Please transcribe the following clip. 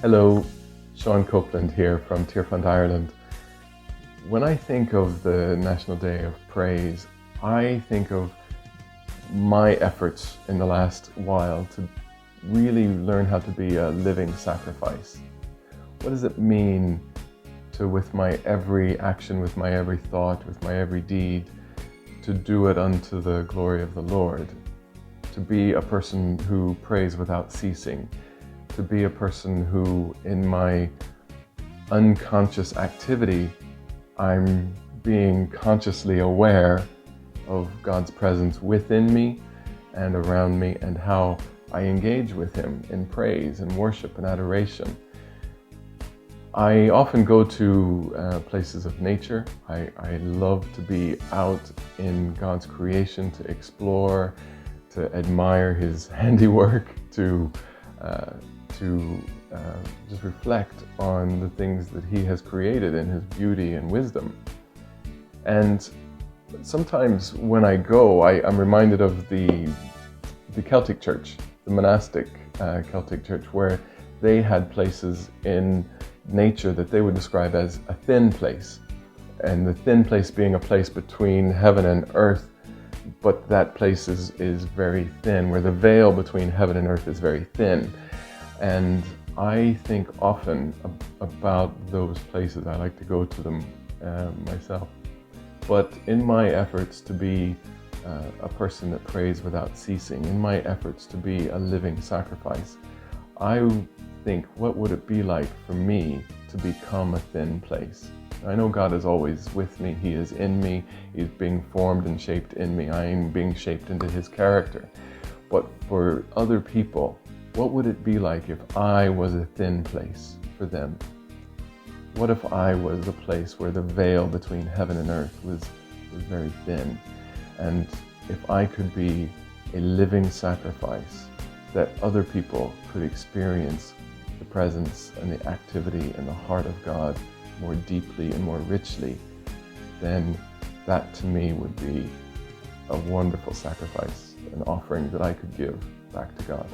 Hello, Sean Copeland here from Tearfund Ireland. When I think of the National Day of Praise, I think of my efforts in the last while to really learn how to be a living sacrifice. What does it mean to, with my every action, with my every thought, with my every deed, to do it unto the glory of the Lord? To be a person who prays without ceasing, to be a person who, in my unconscious activity, I'm being consciously aware of God's presence within me and around me, and how I engage with Him in praise and worship and adoration. I often go to places of nature. I love to be out in God's creation, to explore, to admire His handiwork, to just reflect on the things that He has created in His beauty and wisdom. And sometimes when I go, I'm reminded of the Celtic church, the monastic Celtic church, where they had places in nature that they would describe as a thin place. And the thin place being a place between heaven and earth, but that place is very thin, where the veil between heaven and earth is very thin. And I think often about those places. I like to go to them myself. But in my efforts to be a person that prays without ceasing, in my efforts to be a living sacrifice, I think, what would it be like for me to become a thin place? I know God is always with me. He is in me. He's being formed and shaped in me. I am being shaped into His character. But for other people, what would it be like if I was a thin place for them? What if I was a place where the veil between heaven and earth was very thin? And if I could be a living sacrifice that other people could experience the presence and the activity and the heart of God more deeply and more richly, then that to me would be a wonderful sacrifice, an offering that I could give back to God.